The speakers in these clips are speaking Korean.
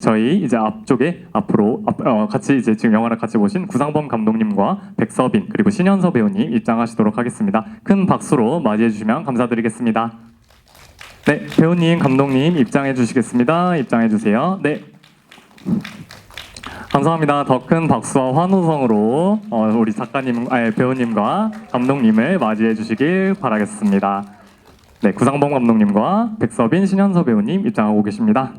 저희 이제 앞쪽에 앞으로 같이 이제 지금 영화를 같이 보신 구상범 감독님과 백서빈 그리고 신현서 배우님 입장하시도록 하겠습니다. 큰 박수로 맞이해 주시면 감사드리겠습니다. 네, 배우님, 감독님 입장해 주시겠습니다. 입장해 주세요. 네. 감사합니다. 더 큰 박수와 환호성으로 우리 배우님과 감독님을 맞이해 주시길 바라겠습니다. 네, 구상범 감독님과 백서빈, 신현서 배우님 입장하고 계십니다.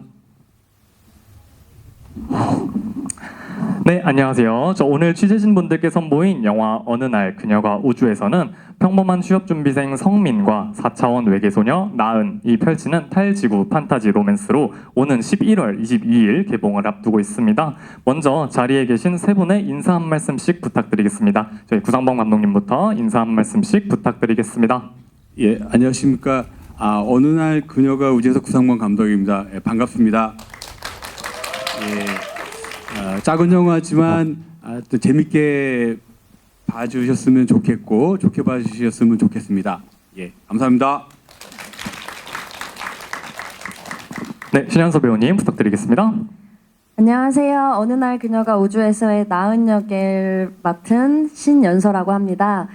네, 안녕하세요. 저 오늘 취재진 분들께 선보인 영화 어느 날 그녀가 우주에서는 평범한 취업준비생 성민과 4차원 외계소녀 나은이 펼치는 탈지구 판타지 로맨스로 오는 11월 22일 개봉을 앞두고 있습니다. 먼저 자리에 계신 세 분의 인사 한 말씀씩 부탁드리겠습니다. 저희 구상범 감독님부터 인사 한 말씀씩 부탁드리겠습니다. 예, 안녕하십니까. 어느 날 그녀가 우주에서 구상범 감독입니다. 예, 반갑습니다. 예, 작은 영화지만 또 재밌게 봐주셨으면 좋겠고 좋게 봐주셨으면 좋겠습니다. 예, 감사합니다. 네, 신현서 배우님 부탁드리겠습니다. 안녕하세요. 어느 날 그녀가 우주에서의 나은 역을 맡은 신연서라고 합니다.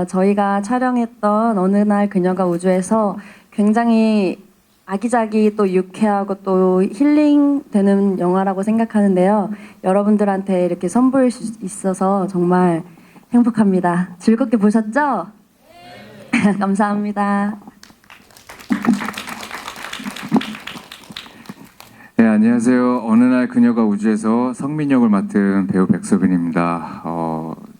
저희가 촬영했던 어느 날 그녀가 우주에서 굉장히 아기자기 또 유쾌하고 또 힐링되는 영화라고 생각하는데요. 여러분들한테 이렇게 선보일 수 있어서 정말 행복합니다. 즐겁게 보셨죠? 감사합니다. 네, 안녕하세요. 어느 날 그녀가 우주에서 성민 역을 맡은 배우 백서빈입니다.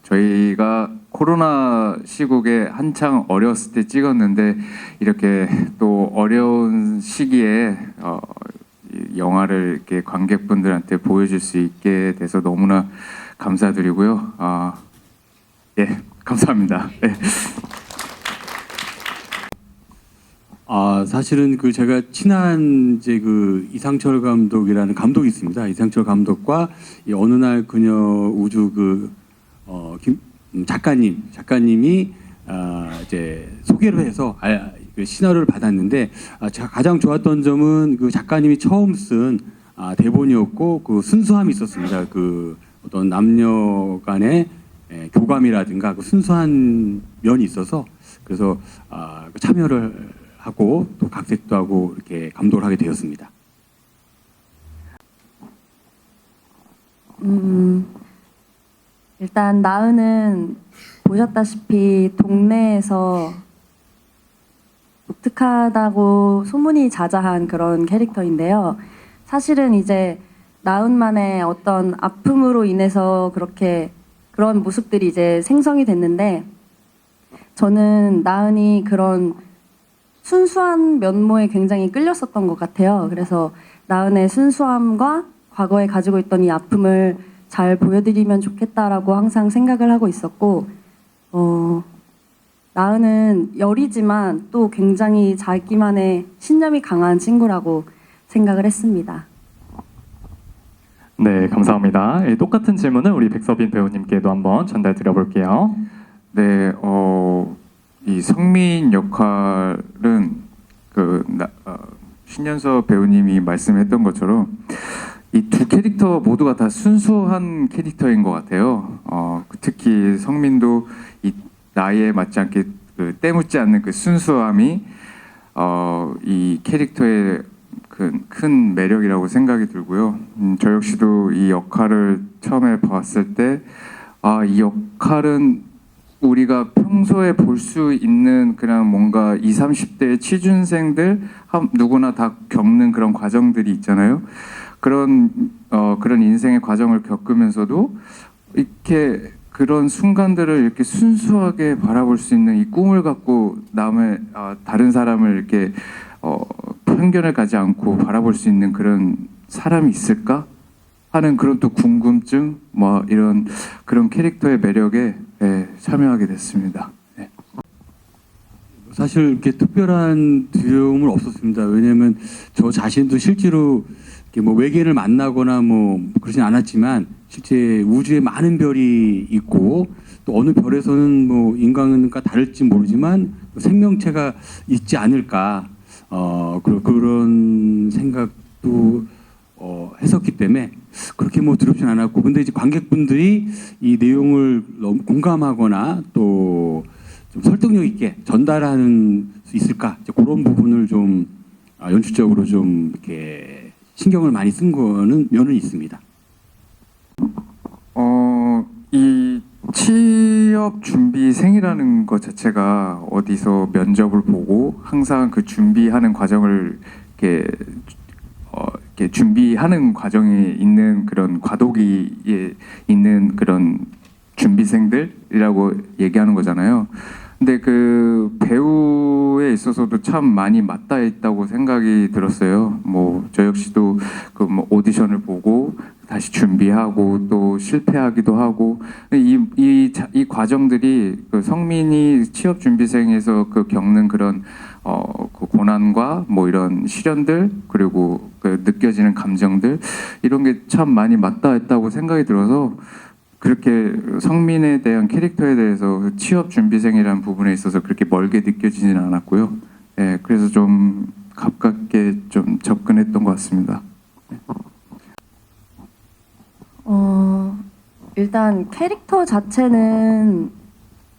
저희가 코로나 시국에 한창 어렸을 때 찍었는데 이렇게 또 어려운 시기에 이 영화를 이렇게 관객분들한테 보여줄 수 있게 돼서 너무나 감사드리고요. 예, 감사합니다. 네. 사실은 제가 친한 이제 이상철 감독이라는 감독이 있습니다. 이상철 감독과 이 어느 날 그녀 우주 작가님이 이제 소개를 해서 시나리오를 받았는데 제가 가장 좋았던 점은 그 작가님이 처음 쓴 대본이었고 그 순수함이 있었습니다. 어떤 남녀 간의 교감이라든가 그 순수한 면이 있어서 그래서 참여를 하고 또 각색도 하고 이렇게 감독을 하게 되었습니다. 일단 나은은 보셨다시피 동네에서 독특하다고 소문이 자자한 그런 캐릭터인데요. 사실은 이제 나은만의 어떤 아픔으로 인해서 그런 모습들이 이제 생성이 됐는데 저는 나은이 그런 순수한 면모에 굉장히 끌렸었던 것 같아요. 그래서 나은의 순수함과 과거에 가지고 있던 이 아픔을 잘 보여드리면 좋겠다라고 항상 생각을 하고 있었고 나은은 여리지만 또 굉장히 자기만의 신념이 강한 친구라고 생각을 했습니다. 네, 감사합니다. 똑같은 질문을 우리 백서빈 배우님께도 한번 전달 드려볼게요. 네, 이 성민 역할은 신현서 배우님이 말씀했던 것처럼 이 두 캐릭터 모두가 다 순수한 캐릭터인 것 같아요. 특히 성민도 이 나이에 맞지 않게 때묻지 않는 그 순수함이 이 캐릭터의 큰 매력이라고 생각이 들고요. 저 역시도 이 역할을 처음에 봤을 때 이 역할은 우리가 평소에 볼 수 있는 그냥 뭔가 20, 30대의 취준생들 누구나 다 겪는 그런 과정들이 있잖아요. 그런 인생의 과정을 겪으면서도 이렇게 그런 순간들을 이렇게 순수하게 바라볼 수 있는 이 꿈을 갖고 다른 사람을 이렇게 편견을 가지 않고 바라볼 수 있는 그런 사람이 있을까 하는 그런 또 궁금증 이런 그런 캐릭터의 매력에 참여하게 됐습니다. 네. 사실 이렇게 특별한 두려움은 없었습니다. 왜냐하면 저 자신도 실제로 이렇게 외계인을 만나거나 그러진 않았지만 실제 우주에 많은 별이 있고 또 어느 별에서는 인간과 다를지 모르지만 생명체가 있지 않을까 그런 생각도 했었기 때문에 그렇게 뭐 두렵진 않았고, 근데 이제 관객분들이 이 내용을 너무 공감하거나 또 좀 설득력 있게 전달하는 수 있을까, 이제 그런 부분을 좀 연출적으로 좀 이렇게 신경을 많이 쓴 거는 면은 있습니다. 이 취업 준비생이라는 것 자체가 어디서 면접을 보고 항상 그 준비하는 과정을 이렇게 준비하는 과정에 있는 그런 과도기에 있는 그런 준비생들이라고 얘기하는 거잖아요. 근데 그 배우에 있어서도 참 많이 맞닿아 있다고 생각이 들었어요. 뭐 저 역시도 그 뭐 오디션을 보고 다시 준비하고 또 실패하기도 하고, 이 과정들이 그 성민이 취업 준비생에서 그 겪는 그런 그 고난과 뭐 이런 시련들, 그리고 그 느껴지는 감정들, 이런 게 참 많이 맞닿아 있다고 생각이 들어서 그렇게 성민에 대한 캐릭터에 대해서 취업 준비생이라는 부분에 있어서 그렇게 멀게 느껴지지는 않았고요. 예, 그래서 좀 가깝게 좀 접근했던 것 같습니다. 일단 캐릭터 자체는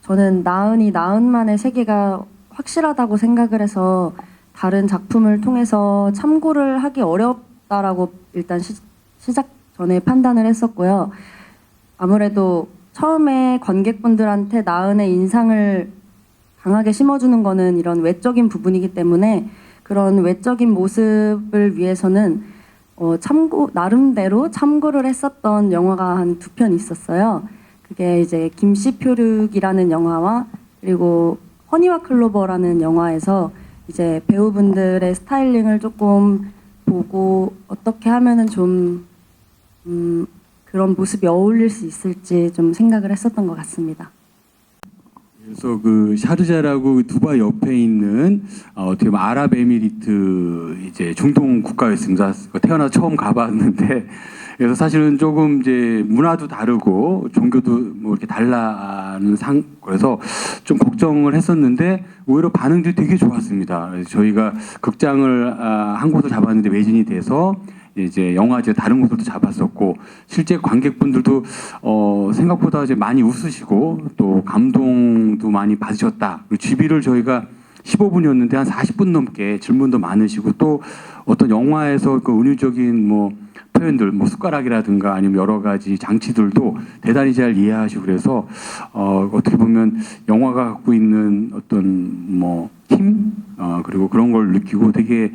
저는 나은만의 세계가 확실하다고 생각을 해서 다른 작품을 통해서 참고를 하기 어렵다라고 일단 시작 전에 판단을 했었고요. 아무래도 처음에 관객분들한테 나은의 인상을 강하게 심어주는 거는 이런 외적인 부분이기 때문에 그런 외적인 모습을 위해서는 나름대로 참고를 했었던 영화가 한 2편 있었어요. 그게 이제 김씨표류기라는 영화와 그리고 허니와 클로버라는 영화에서 이제 배우분들의 스타일링을 조금 보고 어떻게 하면은 좀 그런 모습이 어울릴 수 있을지 좀 생각을 했었던 것 같습니다. 그래서 그 샤르자라고 두바이 옆에 있는 어떻게 보면 아랍에미리트 이제 중동 국가였습니다. 태어나 처음 가봤는데, 그래서 사실은 조금 이제 문화도 다르고 종교도 뭐 이렇게 달라는 그래서 좀 걱정을 했었는데 오히려 반응들이 되게 좋았습니다. 그래서 저희가 극장을 한 곳을 잡았는데 매진이 돼서 이제 영화제 다른 곳들도 잡았었고, 실제 관객분들도 생각보다 이제 많이 웃으시고 또 감동도 많이 받으셨다. 그리고 GB를 저희가 15분이었는데 한 40분 넘게 질문도 많으시고, 또 어떤 영화에서 그 은유적인 뭐 표현들, 뭐 숟가락이라든가 아니면 여러 가지 장치들도 대단히 잘 이해하시고, 그래서 어떻게 보면 영화가 갖고 있는 어떤 뭐 힘, 그리고 그런 걸 느끼고 되게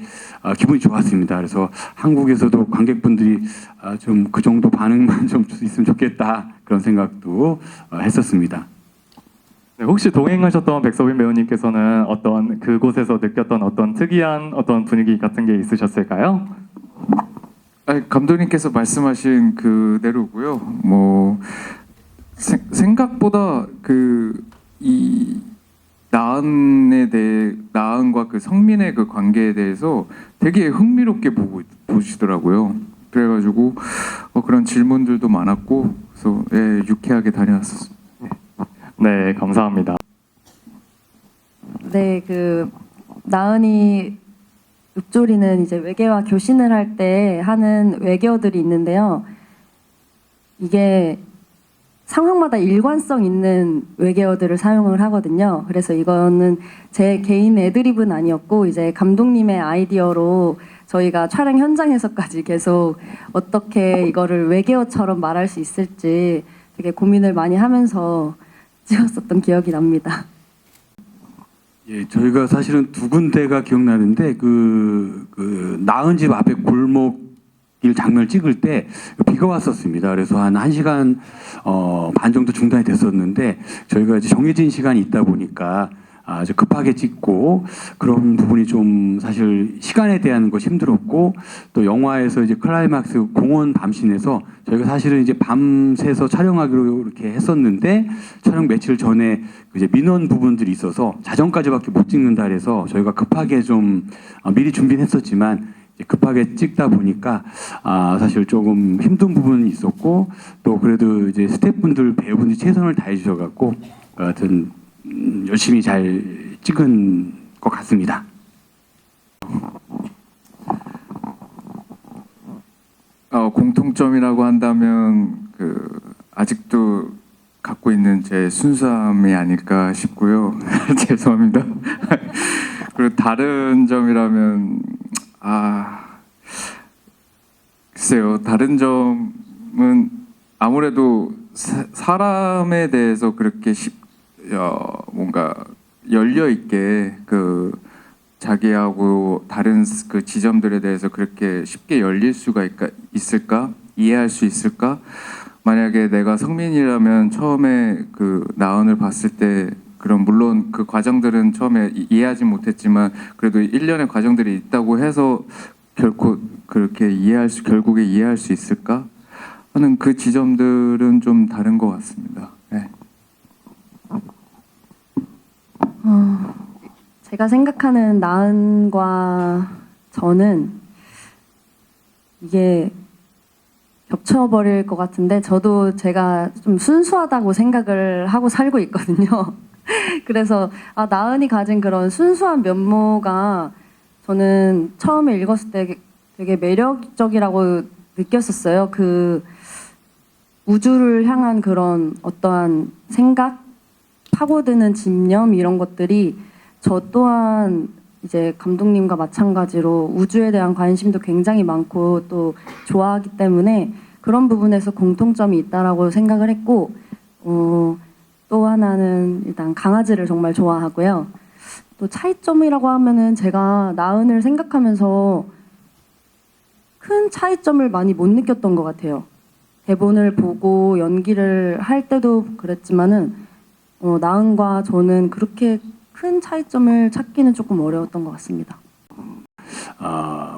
기분이 좋았습니다. 그래서 한국에서도 관객분들이 좀 그 정도 반응만 좀 있으면 좋겠다, 그런 생각도 했었습니다. 네, 혹시 동행하셨던 백서빈 배우님께서는 어떤 그곳에서 느꼈던 어떤 특이한 어떤 분위기 같은 게 있으셨을까요? 감독님께서 말씀하신 그대로고요. 뭐 생각보다 이 나은과 그 성민의 그 관계에 대해서 되게 흥미롭게 보시더라고요. 그래가지고 그런 질문들도 많았고, 그래서 예, 유쾌하게 다녀왔었습니다. 네, 감사합니다. 네, 그 나은이 읊조리는 이제 외계와 교신을 할 때 하는 외계어들이 있는데요. 이게 상황마다 일관성 있는 외계어들을 사용을 하거든요. 그래서 이거는 제 개인 애드립은 아니었고 이제 감독님의 아이디어로 저희가 촬영 현장에서까지 계속 어떻게 이거를 외계어처럼 말할 수 있을지 되게 고민을 많이 하면서 찍었었던 기억이 납니다. 예, 저희가 사실은 두 군데가 기억나는데 그 나은 집 앞에 골목길 장면을 찍을 때 비가 왔었습니다. 그래서 한 1시간 반 정도 중단이 됐었는데, 저희가 이제 정해진 시간이 있다 보니까 아주 급하게 찍고, 그런 부분이 좀 사실 시간에 대한 것이 힘들었고, 또 영화에서 이제 클라이막스 공원 밤신에서 저희가 사실은 이제 밤새서 촬영하기로 이렇게 했었는데, 촬영 며칠 전에 이제 민원 부분들이 있어서 자정까지밖에 못 찍는다 그래서 저희가 급하게 좀 미리 준비는 했었지만 급하게 찍다 보니까 사실 조금 힘든 부분이 있었고, 또 그래도 이제 스태프분들 배우분들이 최선을 다해 주셔갖고 하여튼 열심히 잘 찍은 것 같습니다. 공통점이라고 한다면 그 아직도 갖고 있는 제 순수함이 아닐까 싶고요. 죄송합니다. 그리고 다른 점이라면 글쎄요. 다른 점은 아무래도 사람에 대해서 그렇게 뭔가 열려 있게 그 자기하고 다른 그 지점들에 대해서 그렇게 쉽게 열릴 수가 있을까? 이해할 수 있을까? 만약에 내가 성민이라면 처음에 그 나은을 봤을 때 그런 물론 그 과정들은 처음에 이해하지 못했지만 그래도 일련의 과정들이 있다고 해서 결코 그렇게 결국에 이해할 수 있을까 하는 그 지점들은 좀 다른 것 같습니다. 네. 제가 생각하는 나은과 저는 이게 겹쳐버릴 것 같은데 저도 제가 좀 순수하다고 생각을 하고 살고 있거든요. 그래서 나은이 가진 그런 순수한 면모가 저는 처음에 읽었을 때 되게 매력적이라고 느꼈었어요. 그 우주를 향한 그런 어떠한 생각, 파고드는 집념 이런 것들이 저 또한 이제 감독님과 마찬가지로 우주에 대한 관심도 굉장히 많고 또 좋아하기 때문에 그런 부분에서 공통점이 있다라고 생각을 했고 또 하나는 일단 강아지를 정말 좋아하고요. 또 차이점이라고 하면은 제가 나은을 생각하면서 큰 차이점을 많이 못 느꼈던 것 같아요. 대본을 보고 연기를 할 때도 그랬지만은 나은과 저는 그렇게 큰 차이점을 찾기는 조금 어려웠던 것 같습니다.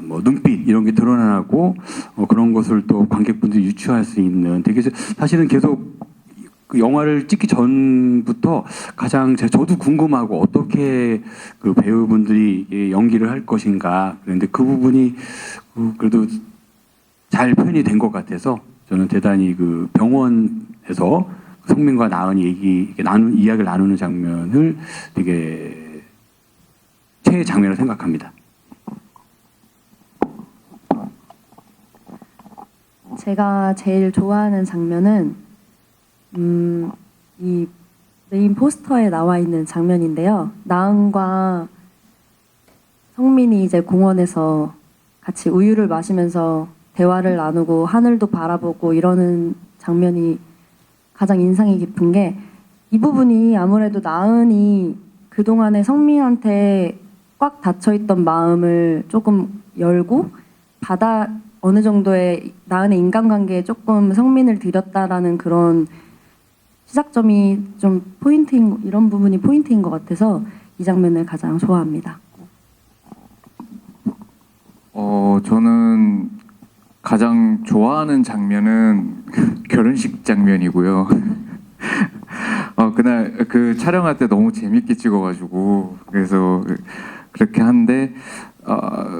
뭐 눈빛 이런 게 드러나고 그런 것을 또 관객분들이 유추할 수 있는 되게 사실은 계속 그 영화를 찍기 전부터 가장 저도 궁금하고 어떻게 그 배우분들이 연기를 할 것인가 그런데 그 부분이 그래도 잘 표현이 된 것 같아서 저는 대단히 그 병원에서 성민과 나은이 이야기를 나누는 장면을 되게 최애 장면으로 생각합니다. 제가 제일 좋아하는 장면은 이 메인 포스터에 나와 있는 장면인데요. 나은과 성민이 이제 공원에서 같이 우유를 마시면서 대화를 나누고 하늘도 바라보고 이러는 장면이 가장 인상이 깊은 게 이 부분이 아무래도 나은이 그동안에 성민한테 꽉 닫혀있던 마음을 조금 열고 어느 정도의 나은의 인간관계에 조금 성민을 들였다라는 그런 시작점이 좀 이런 부분이 포인트인 것 같아서 이 장면을 가장 좋아합니다. 저는 가장 좋아하는 장면은 결혼식 장면이고요. 그날 그 촬영할 때 너무 재밌게 찍어가지고 그래서 그렇게 한데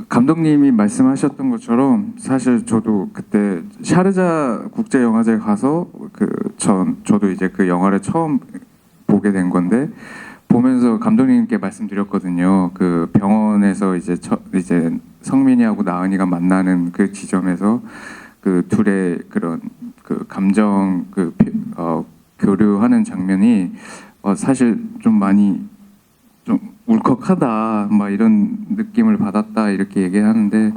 감독님이 말씀하셨던 것처럼 사실 저도 그때 샤르자 국제영화제에 가서 저도 이제 그 영화를 처음 보게 된 건데 보면서 감독님께 말씀드렸거든요. 그 병원에서 이제 성민이하고 나은이가 만나는 그 지점에서 그 둘의 그런 그 감정 교류하는 장면이 사실 좀 많이 좀 울컥하다 막 이런 느낌을 받았다 이렇게 얘기하는데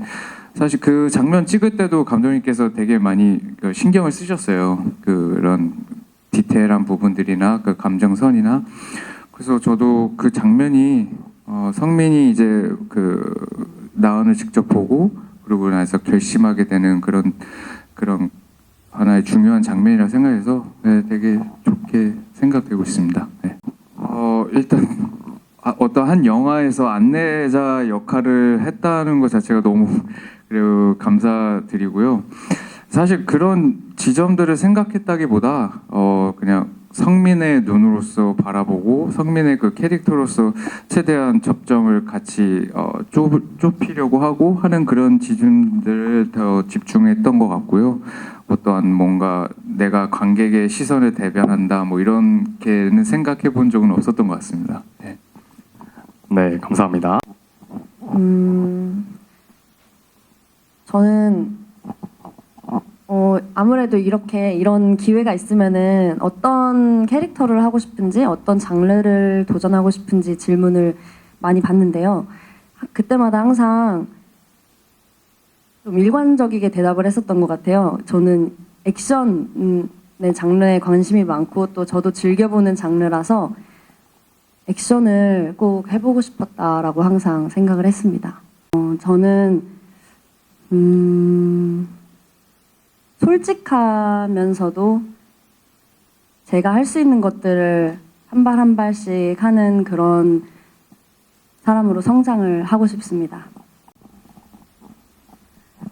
사실 그 장면 찍을 때도 감독님께서 되게 많이 신경을 쓰셨어요. 그런 디테일한 부분들이나 그 감정선이나 그래서 저도 그 장면이 성민이 이제 그 나은을 직접 보고 그러고 나서 결심하게 되는 그런 하나의 중요한 장면이라 생각해서 되게 좋게 생각되고 있습니다. 네. 일단 어떤 한 영화에서 안내자 역할을 했다는 것 자체가 너무 그리고 감사드리고요. 사실 그런 지점들을 생각했다기보다 그냥 성민의 눈으로서 바라보고 성민의 그 캐릭터로서 최대한 접점을 같이 좁히려고 하고 하는 그런 지점들을 더 집중했던 것 같고요. 어떠한 뭔가 내가 관객의 시선을 대변한다 뭐 이렇게는 생각해 본 적은 없었던 것 같습니다. 네. 네, 감사합니다. 저는 아무래도 이렇게 이런 기회가 있으면은 어떤 캐릭터를 하고 싶은지, 어떤 장르를 도전하고 싶은지 질문을 많이 받는데요. 그때마다 항상 좀 일관적이게 대답을 했었던 것 같아요. 저는 액션의 장르에 관심이 많고 또 저도 즐겨보는 장르라서 액션을 꼭 해보고 싶었다라고 항상 생각을 했습니다. 저는 솔직하면서도 제가 할 수 있는 것들을 한 발 한 발씩 하는 그런 사람으로 성장을 하고 싶습니다.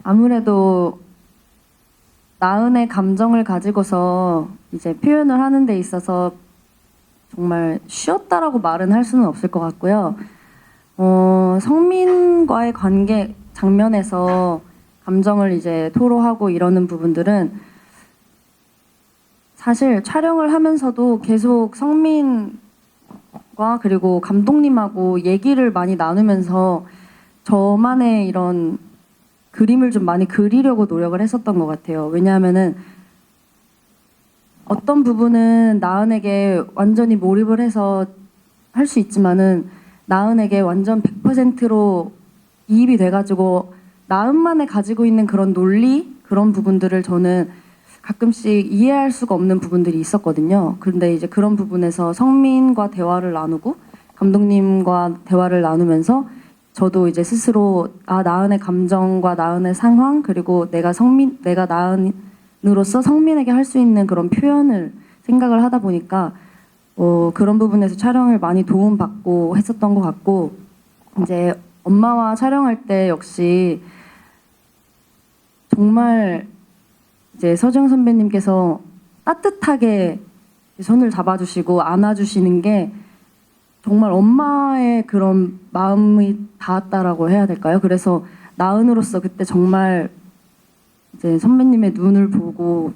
아무래도 나은의 감정을 가지고서 이제 표현을 하는 데 있어서 정말 쉬웠다라고 말은 할 수는 없을 것 같고요. 성민과의 관계 장면에서 감정을 이제 토로하고 이러는 부분들은 사실 촬영을 하면서도 계속 성민과 그리고 감독님하고 얘기를 많이 나누면서 저만의 이런 그림을 좀 많이 그리려고 노력을 했었던 것 같아요. 왜냐하면은 어떤 부분은 나은에게 완전히 몰입을 해서 할 수 있지만은 나은에게 완전 100%로 이입이 돼가지고 나은만에 가지고 있는 그런 논리 그런 부분들을 저는 가끔씩 이해할 수가 없는 부분들이 있었거든요. 근데 이제 그런 부분에서 성민과 대화를 나누고 감독님과 대화를 나누면서 저도 이제 스스로 나은의 감정과 나은의 상황 그리고 내가 나은으로서 성민에게 할 수 있는 그런 표현을 생각을 하다 보니까 그런 부분에서 촬영을 많이 도움받고 했었던 것 같고 이제 엄마와 촬영할 때 역시 정말 이제 서정 선배님께서 따뜻하게 손을 잡아주시고 안아주시는 게 정말 엄마의 그런 마음이 닿았다라고 해야 될까요? 그래서 나은으로서 그때 정말 이제 선배님의 눈을 보고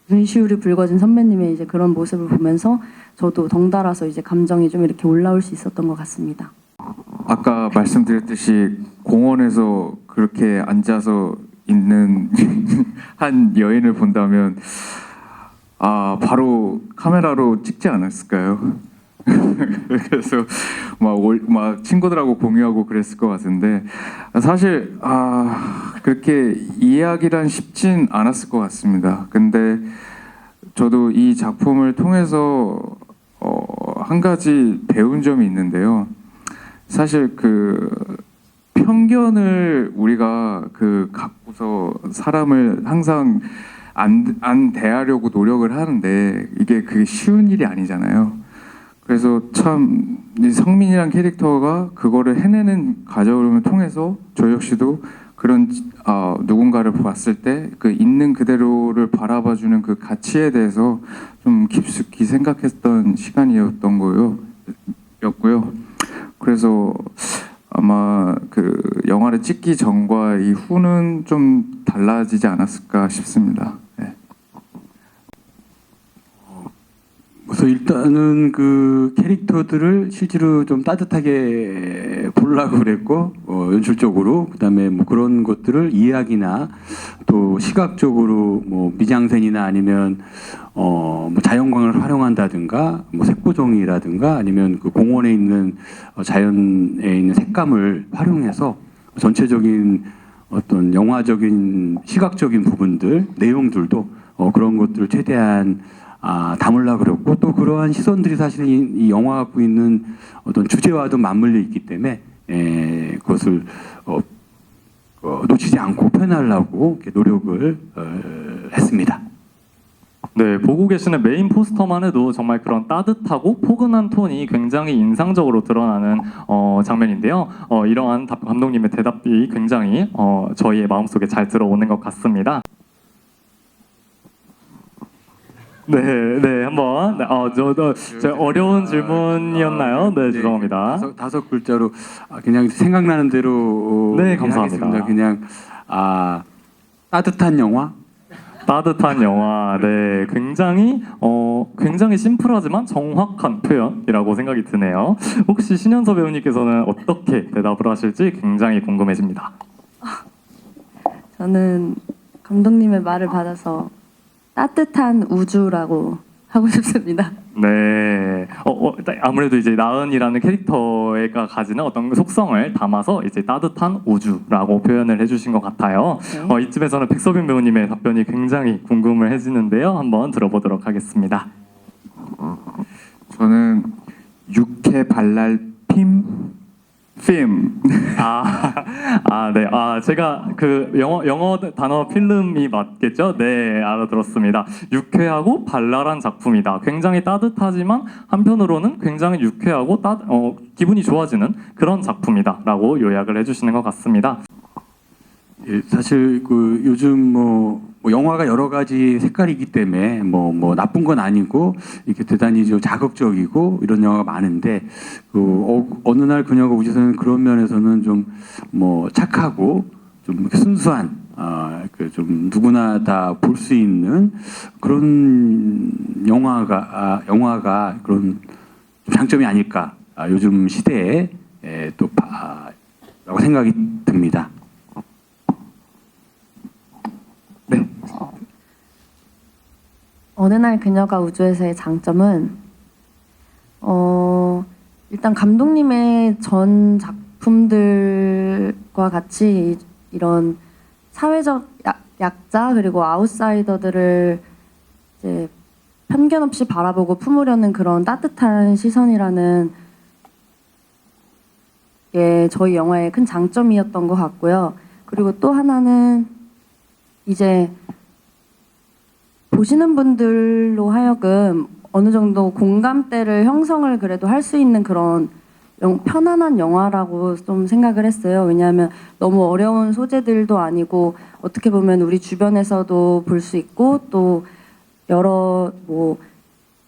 눈시울이 붉어진 선배님의 이제 그런 모습을 보면서 저도 덩달아서 이제 감정이 좀 이렇게 올라올 수 있었던 것 같습니다. 아까 말씀드렸듯이 공원에서 그렇게 앉아서 있는 한 여인을 본다면 바로 카메라로 찍지 않았을까요? 그래서 막 친구들하고 공유하고 그랬을 것 같은데 사실 그렇게 이해하기란 쉽진 않았을 것 같습니다. 근데 저도 이 작품을 통해서 한 가지 배운 점이 있는데요. 사실 그 편견을 우리가 갖고서 사람을 항상 안 대하려고 노력을 하는데 이게 그게 쉬운 일이 아니잖아요. 그래서 참 이 성민이란 캐릭터가 그거를 해내는 과정을 통해서 저 역시도 그런 누군가를 봤을 때 그 있는 그대로를 바라봐주는 그 가치에 대해서 좀 깊숙이 생각했던 시간이었던 거였고요. 그래서 아마 그 영화를 찍기 전과 이후는 좀 달라지지 않았을까 싶습니다. 네. 그래서 일단은 그 캐릭터들을 실제로 좀 따뜻하게 보려고 그랬고 연출적으로 그다음에 뭐 그런 것들을 이야기나 또 시각적으로 뭐 미장센이나 아니면 뭐 자연광을 활용한다든가 뭐 색보정이라든가 아니면 그 공원에 있는 자연에 있는 색감을 활용해서 전체적인 어떤 영화적인 시각적인 부분들 내용들도 그런 것들을 최대한 담으려고 그랬고 또 그러한 시선들이 사실은 이 영화가 갖고 있는 어떤 주제와도 맞물려 있기 때문에 그것을 놓치지 않고 표현하려고 이렇게 노력을 했습니다. 네, 보고 계시는 메인 포스터만 해도 정말 그런 따뜻하고 포근한 톤이 굉장히 인상적으로 드러나는 장면인데요. 이러한 감독님의 대답이 굉장히 저희의 마음속에 잘 들어오는 것 같습니다. 네, 한번 저 어려운 질문이었나요? 네, 죄송합니다. 다섯 글자로 그냥 생각나는 대로 네, 감사합니다. 하겠습니다. 그냥 따뜻한 영화. 따뜻한 영화, 네, 굉장히 심플하지만 정확한 표현이라고 생각이 드네요. 혹시 신현서 배우님께서는 어떻게 대답을 하실지 굉장히 궁금해집니다. 저는 감독님의 말을 받아서 따뜻한 우주라고 하고 싶습니다. 네. 아무래도 이제 나은이라는 캐릭터가 가지는 어떤 속성을 담아서 이제 따뜻한 우주라고 표현을 해주신 것 같아요. 네. 이쯤에서는 백서빈 배우님의 답변이 굉장히 궁금을 해지는데요. 한번 들어보도록 하겠습니다. 저는 육회 발랄 핌 네. 제가 그 영어 단어 필름이 맞겠죠? 네, 알아들었습니다. 유쾌하고 발랄한 작품이다. 굉장히 따뜻하지만 한편으로는 굉장히 유쾌하고 기분이 좋아지는 그런 작품이다라고 요약을 해주시는 것 같습니다. 예, 사실 그 요즘 뭐 영화가 여러 가지 색깔이 있기 때문에 뭐 나쁜 건 아니고 이렇게 대단히 좀 자극적이고 이런 영화가 많은데 어느 날 그녀가 우주에서는 그런 면에서는 좀 뭐 착하고 좀 이렇게 순수한 그 좀 누구나 다 볼 수 있는 그런 영화가 그런 장점이 아닐까 요즘 시대에 라고 생각이 듭니다. 네. 어느 날 그녀가 우주에서의 장점은 일단 감독님의 전 작품들과 같이 이런 사회적 약자 그리고 아웃사이더들을 이제 편견 없이 바라보고 품으려는 그런 따뜻한 시선이라는 게 저희 영화의 큰 장점이었던 것 같고요. 그리고 또 하나는 이제 보시는 분들로 하여금 어느 정도 공감대를 형성을 그래도 할 수 있는 그런 편안한 영화라고 좀 생각을 했어요. 왜냐하면 너무 어려운 소재들도 아니고 어떻게 보면 우리 주변에서도 볼 수 있고 또 여러 뭐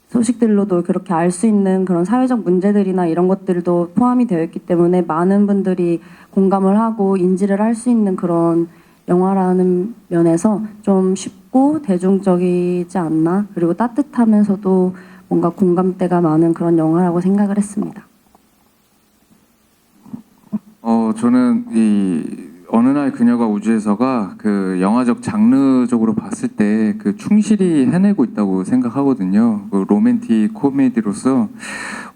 소식들로도 그렇게 알 수 있는 그런 사회적 문제들이나 이런 것들도 포함이 되어 있기 때문에 많은 분들이 공감을 하고 인지를 할 수 있는 그런 영화라는 면에서 좀 쉽고 대중적이지 않나, 그리고 따뜻하면서도 뭔가 공감대가 많은 그런 영화라고 생각을 했습니다. 저는 이 어느 날 그녀가 우주에서가 그 영화적 장르적으로 봤을 때 그 충실히 해내고 있다고 생각하거든요. 그 로맨틱 코미디로서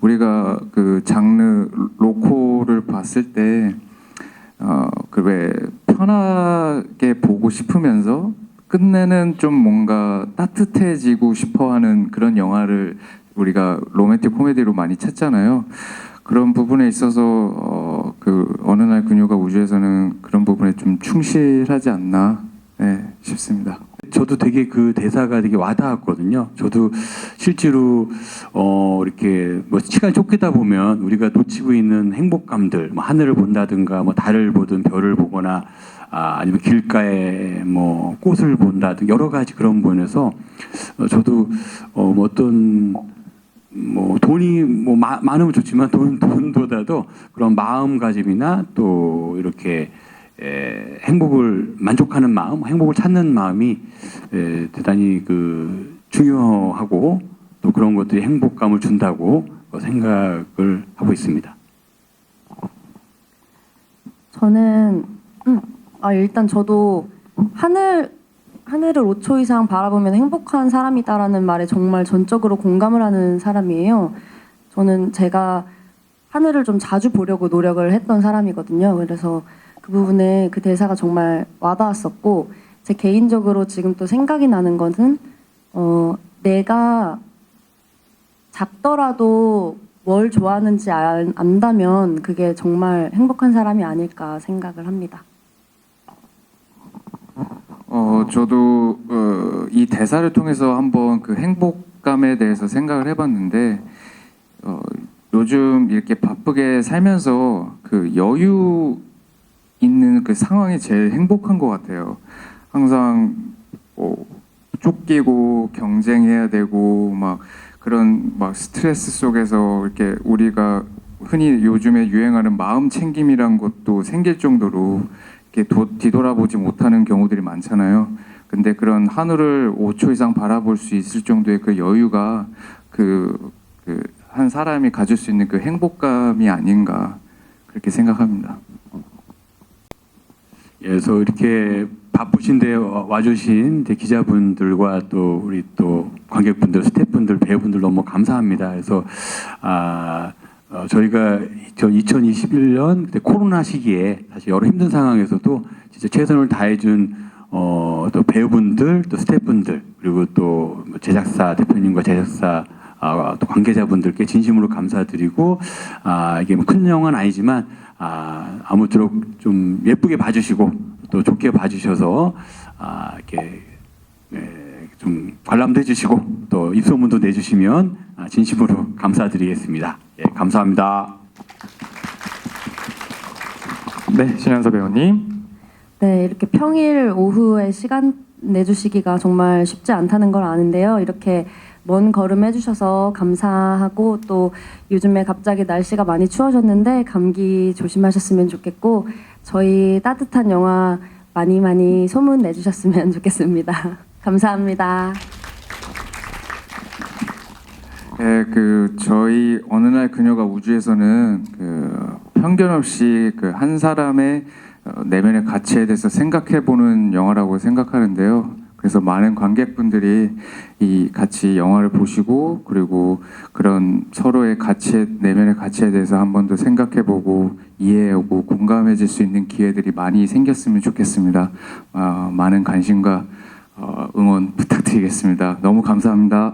우리가 그 장르 로코를 봤을 때 그 왜 편하게 보고 싶으면서 끝내는 좀 뭔가 따뜻해지고 싶어하는 그런 영화를 우리가 로맨틱 코미디로 많이 찾잖아요. 그런 부분에 있어서 그 어느 날 그녀가 우주에서는 그런 부분에 좀 충실하지 않나 싶습니다. 저도 되게 그 대사가 되게 와닿았거든요. 저도 실제로 이렇게 뭐 시간이 쫓기다 보면 우리가 놓치고 있는 행복감들, 뭐 하늘을 본다든가, 뭐 달을 보든 별을 보거나, 아니면 길가에 뭐 꽃을 본다든 여러 가지 그런 부분에서 저도 뭐 어떤 뭐 돈이 뭐 많으면 좋지만 돈보다도 그런 마음가짐이나 또 이렇게 행복을 만족하는 마음, 행복을 찾는 마음이 대단히 그 중요하고 또 그런 것들이 행복감을 준다고 생각을 하고 있습니다. 저는 일단 저도 하늘을 5초 이상 바라보면 행복한 사람이다라는 말에 정말 전적으로 공감을 하는 사람이에요. 저는 제가 하늘을 좀 자주 보려고 노력을 했던 사람이거든요. 그래서 그 부분에 그 대사가 정말 와닿았었고, 제 개인적으로 지금 또 생각이 나는 것은 내가 작더라도 뭘 좋아하는지 안다면 그게 정말 행복한 사람이 아닐까 생각을 합니다. 저도 이 대사를 통해서 한번 그 행복감에 대해서 생각을 해봤는데 요즘 이렇게 바쁘게 살면서 그 여유 있는 그 상황이 제일 행복한 것 같아요. 항상 쫓기고 경쟁해야 되고 막 그런 막 스트레스 속에서 이렇게 우리가 흔히 요즘에 유행하는 마음 챙김이란 것도 생길 정도로 이렇게 뒤돌아보지 못하는 경우들이 많잖아요. 근데 그런 하늘을 5초 이상 바라볼 수 있을 정도의 그 여유가 한 사람이 가질 수 있는 그 행복감이 아닌가 그렇게 생각합니다. 그래서 이렇게 바쁘신데 와주신 이제 기자분들과 또 우리 또 관객분들, 스태프분들, 배우분들 너무 감사합니다. 그래서 저희가 2021년 그때 코로나 시기에 사실 여러 힘든 상황에서도 진짜 최선을 다해준 또 배우분들, 또 스태프분들, 그리고 또뭐 제작사 대표님과 제작사 또 관계자분들께 진심으로 감사드리고 이게 뭐 큰 영화는 아니지만 아무쪼록 좀 예쁘게 봐주시고 또 좋게 봐주셔서 이렇게 좀 관람도 해주시고 또 입소문도 내주시면 진심으로 감사드리겠습니다. 예, 감사합니다. 네, 신현서 배우님. 네, 이렇게 평일 오후에 시간 내주시기가 정말 쉽지 않다는 걸 아는데요. 이렇게 먼 걸음 해주셔서 감사하고 또 요즘에 갑자기 날씨가 많이 추워졌는데 감기 조심하셨으면 좋겠고 저희 따뜻한 영화 많이 많이 소문 내주셨으면 좋겠습니다. 감사합니다. 네, 저희 어느 날 그녀가 우주에서는 편견 없이 한 사람의 내면의 가치에 대해서 생각해보는 영화라고 생각하는데요. 그래서 많은 관객분들이 같이 영화를 보시고 그리고 그런 서로의 내면의 가치에 대해서 한 번 더 생각해보고 이해하고 공감해질 수 있는 기회들이 많이 생겼으면 좋겠습니다. 많은 관심과 응원 부탁드리겠습니다. 너무 감사합니다.